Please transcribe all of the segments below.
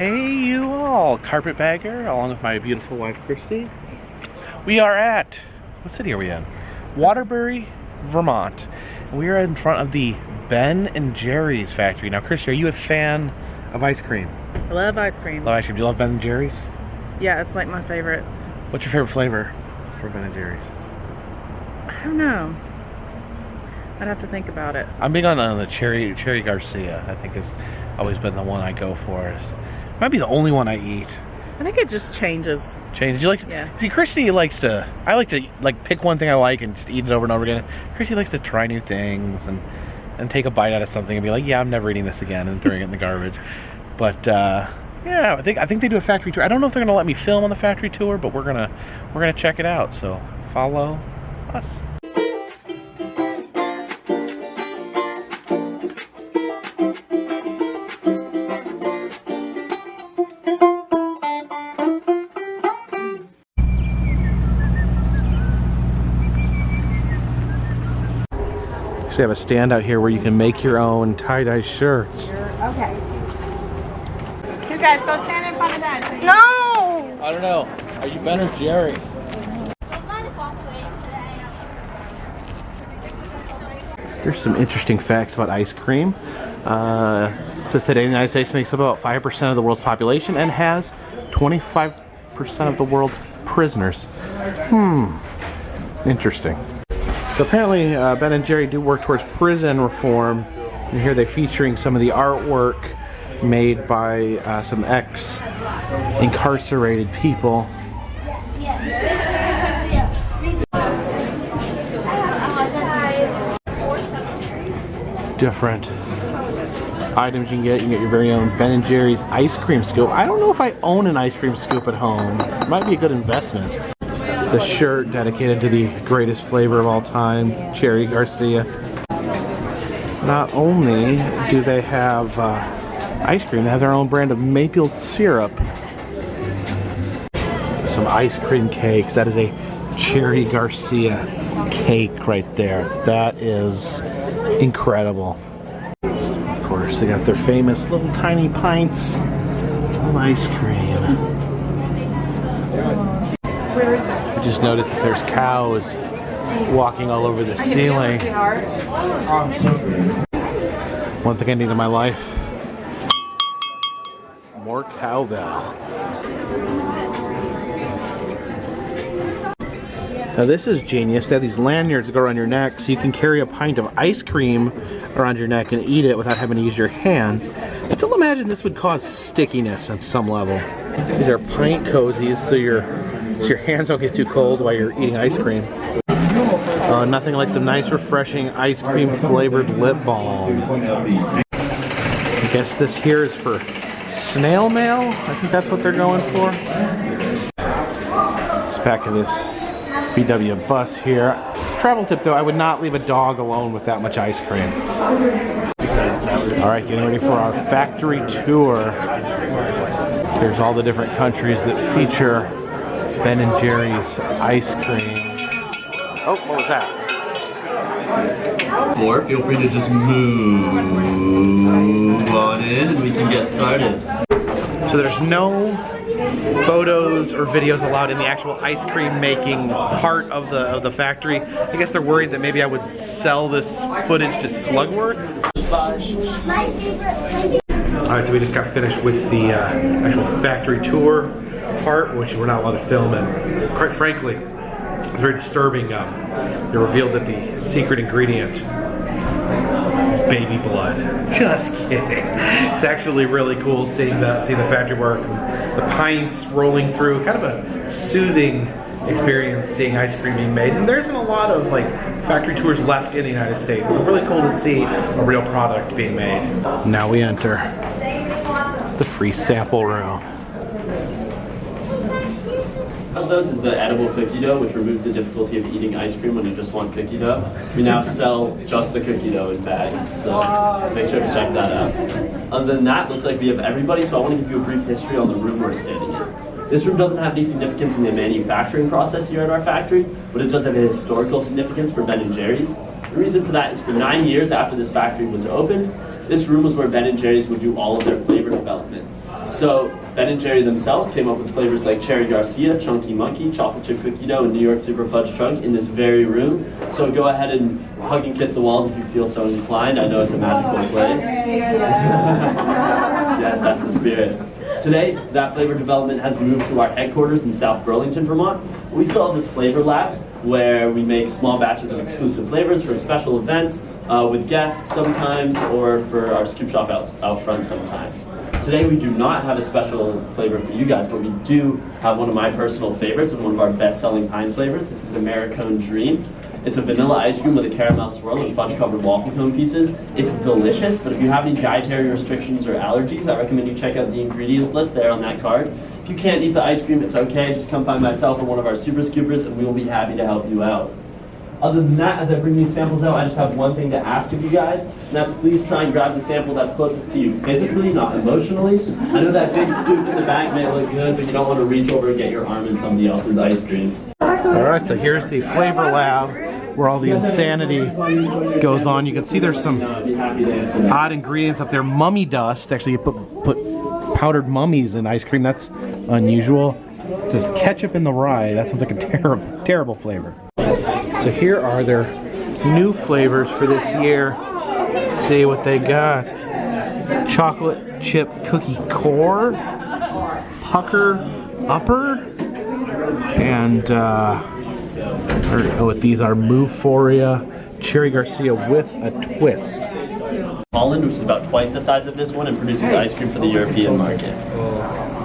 Hey you all, Carpetbagger, along with my beautiful wife Christy. We are at, what city are we in? Waterbury, Vermont. And we are in front of the Ben & Jerry's factory. Now Christy, are you a fan of ice cream? I love ice cream. Love ice cream. Do you love Ben & Jerry's? Yeah, it's like my favorite. What's your favorite flavor for Ben & Jerry's? I don't know. I'd have to think about it. I'm big on the cherry Garcia. I think has always been the one I go for. It might be the only one I eat. I think it just changes. Changes. You like? Yeah. See, Christy likes to. I like to pick one thing I like and just eat it over and over again. Christy likes to try new things and take a bite out of something and be like, yeah, I'm never eating this again, and throwing it in the garbage. But yeah, I think they do a factory tour. I don't know if they're gonna let me film on the factory tour, but we're gonna check it out. So follow us. Actually have a stand out here where you can make your own tie-dye shirts. Okay. You guys go stand in front of that. No! I don't know. Are you Ben or Jerry? Here's some interesting facts about ice cream. It says today the United States makes up about 5% of the world's population and has 25% of the world's prisoners. Interesting. So apparently Ben & Jerry do work towards prison reform, and here they're featuring some of the artwork made by some ex-incarcerated people. Different items you can get. You can get your very own Ben & Jerry's ice cream scoop. I don't know if I own an ice cream scoop at home. It might be a good investment. It's a shirt dedicated to the greatest flavor of all time, Cherry Garcia. Not only do they have ice cream, they have their own brand of maple syrup. Some ice cream cakes. That is a Cherry Garcia cake right there. That is incredible. Of course, they got their famous little tiny pints of ice cream. I just noticed that there's cows walking all over the ceiling. One thing I need in my life: more cowbell. Now this is genius. They have these lanyards that go around your neck so you can carry a pint of ice cream around your neck and eat it without having to use your hands. Still imagine this would cause stickiness on some level. These are pint cozies so your hands don't get too cold while you're eating ice cream. Nothing like some nice refreshing ice cream flavored lip balm. I guess this here is for snail mail. I think that's what they're going for. Just back in this VW bus here. Travel tip though, I would not leave a dog alone with that much ice cream. Alright, getting ready for our factory tour. Here's all the different countries that feature Ben & Jerry's ice cream. Oh, what was that? Or feel free to just move on in and we can get started. So there's no photos or videos allowed in the actual ice cream making part of the factory. I guess they're worried that maybe I would sell this footage to Slugworth. Alright, so we just got finished with the actual factory tour part, which we're not allowed to film, and quite frankly, it's very disturbing. They revealed that the secret ingredient is baby blood. Just kidding. It's actually really cool seeing the factory work, the pints rolling through. Kind of a soothing experience seeing ice cream being made. And there isn't a lot of factory tours left in the United States. It's really cool to see a real product being made. Now we enter the free sample room. One of those is the edible cookie dough, which removes the difficulty of eating ice cream when you just want cookie dough. We now sell just the cookie dough in bags, so make sure to check that out. Other than that, looks like we have everybody, so I want to give you a brief history on the room we're standing in. This room doesn't have any significance in the manufacturing process here at our factory, but it does have a historical significance for Ben & Jerry's. The reason for that is for 9 years after this factory was opened, this room was where Ben & Jerry's would do all of their flavor development. So Ben & Jerry themselves came up with flavors like Cherry Garcia, Chunky Monkey, Chocolate Chip Cookie Dough, and New York Super Fudge Chunk in this very room. So go ahead and hug and kiss the walls if you feel so inclined. I know it's a magical place. Yes, that's the spirit. Today, that flavor development has moved to our headquarters in South Burlington, Vermont. We still have this flavor lab where we make small batches of exclusive flavors for special events with guests sometimes, or for our scoop shop out front sometimes. Today we do not have a special flavor for you guys, but we do have one of my personal favorites and one of our best-selling pine flavors. This is Americone Dream. It's a vanilla ice cream with a caramel swirl and fudge-covered waffle cone pieces. It's delicious, but if you have any dietary restrictions or allergies, I recommend you check out the ingredients list there on that card. If you can't eat the ice cream, it's okay. Just come find myself or one of our super scoopers, and we will be happy to help you out. Other than that, as I bring these samples out, I just have one thing to ask of you guys, and that's please try and grab the sample that's closest to you physically, not emotionally. I know that big scoop in the back may look good, but you don't want to reach over and get your arm in somebody else's ice cream. Alright, so here's the flavor lab where all the insanity goes on. You can see there's some odd ingredients up there. Mummy dust. Actually, you put powdered mummies in ice cream. That's unusual. It says ketchup in the rye. That sounds like a terrible, terrible flavor. So here are their new flavors for this year. Let's see what they got. Chocolate chip cookie core, pucker upper, and these are Mouphoria Cherry Garcia with a twist. Holland, which is about twice the size of this one, and produces ice cream for the European market.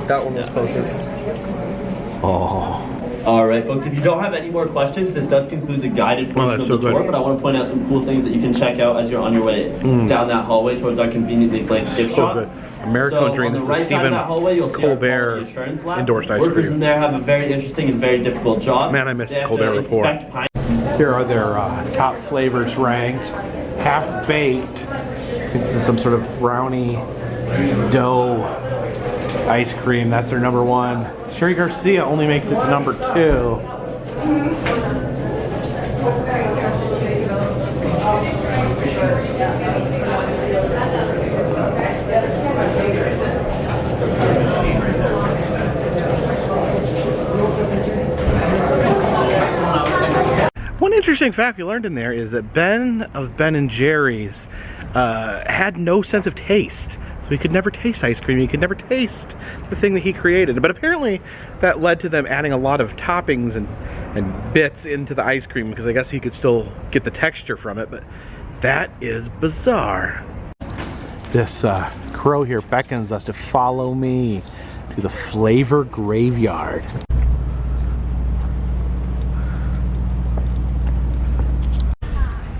That one was closest. Oh. Alright folks, if you don't have any more questions, this does conclude the guided portion of the tour, but I want to point out some cool things that you can check out as you're on your way down that hallway towards our conveniently placed gift shop. Good. Americone Dream. This is the Stephen Colbert endorsed ice Workers in cream. there have a very interesting and very difficult job. Man, I missed the Colbert Report. Here are their top flavors ranked. Half baked. This is some sort of brownie dough ice cream. That's their number one. Cherry Garcia only makes it to number 2. One interesting fact we learned in there is that Ben of Ben & Jerry's had no sense of taste. So he could never taste ice cream. He could never taste the thing that he created. But apparently that led to them adding a lot of toppings and bits into the ice cream, because I guess he could still get the texture from it. But that is bizarre. This crow here beckons us to follow me to the flavor graveyard.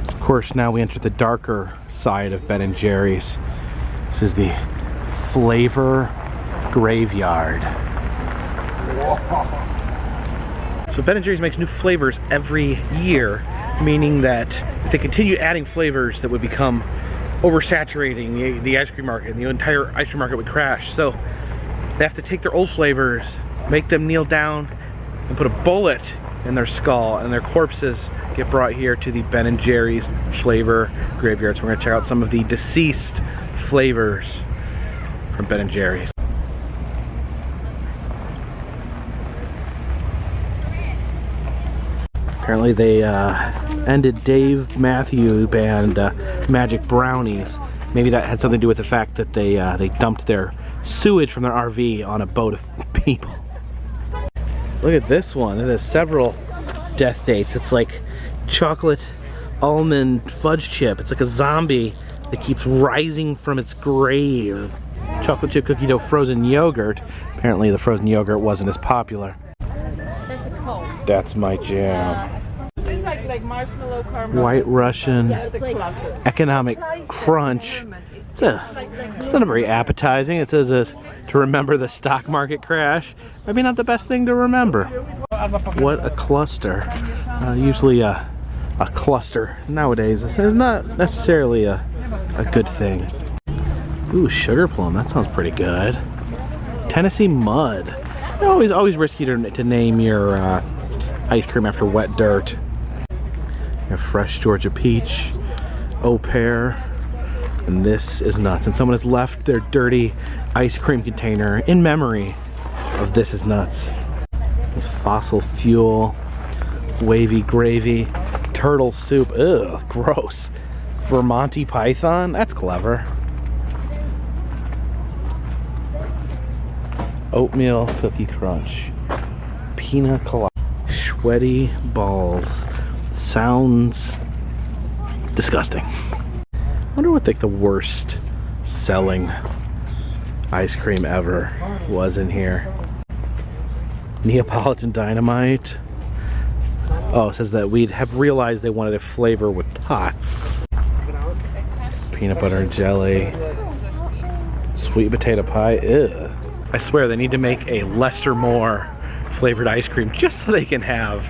Of course, now we enter the darker side of Ben & Jerry's. This is the flavor graveyard. So Ben & Jerry's makes new flavors every year, meaning that if they continue adding flavors, that would become oversaturating the ice cream market, and the entire ice cream market would crash. So they have to take their old flavors, make them kneel down, and put a bullet in their skull, and their corpses get brought here to the Ben & Jerry's flavor graveyard. So we're going to check out some of the deceased flavors from Ben & Jerry's. Apparently they ended Dave Matthews Band Magic Brownies. Maybe that had something to do with the fact that they dumped their sewage from their RV on a boat of people. Look at this one. It has several death dates. It's like chocolate almond fudge chip. It's like a zombie that keeps rising from its grave. Chocolate chip cookie dough frozen yogurt. Apparently the frozen yogurt wasn't as popular. That's a cold. That's my jam. It's like marshmallow caramel. White Russian Yeah, it's a cluster. economic crunch. It's not very appetizing. It says to remember the stock market crash. Maybe not the best thing to remember. What a cluster. Usually a cluster nowadays is not necessarily a good thing. Ooh, sugar plum. That sounds pretty good. Tennessee mud. Always risky to name your ice cream after wet dirt. You have fresh Georgia peach, au pair, And this is nuts. And someone has left their dirty ice cream container in memory of This Is Nuts. There's fossil fuel, wavy gravy, turtle soup. Ugh, gross. For Monty Python? That's clever. Oatmeal cookie crunch. Pina colada. Sweaty balls. Sounds disgusting. I wonder what like the worst selling ice cream ever was in here. Neapolitan Dynamite. Oh, it says that we'd have realized they wanted a flavor with tots. Peanut butter and jelly. Sweet potato pie. Ew. I swear they need to make a Lester Moore flavored ice cream just so they can have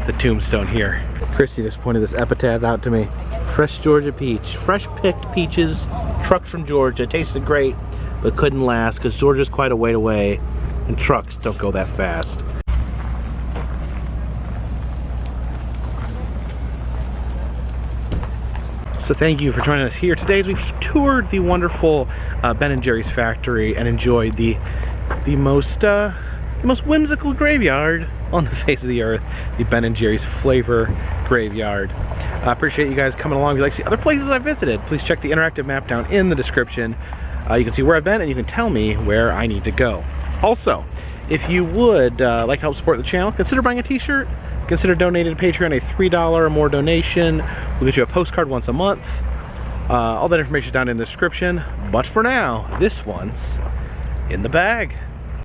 the tombstone here. Christy just pointed this epitaph out to me. Fresh Georgia peach. Fresh picked peaches, trucked from Georgia. Tasted great, but couldn't last because Georgia's quite a way away and trucks don't go that fast. So thank you for joining us here today as we've toured the wonderful Ben & Jerry's factory and enjoyed the most whimsical graveyard on the face of the earth, the Ben & Jerry's Flavor Graveyard. I appreciate you guys coming along. If you'd like to see other places I've visited, please check the interactive map down in the description. You can see where I've been and you can tell me where I need to go. Also, if you would like to help support the channel, consider buying a t-shirt. Consider donating to Patreon. A $3 or more donation will get you a postcard once a month. All that information is down in the description. But for now, this one's in the bag.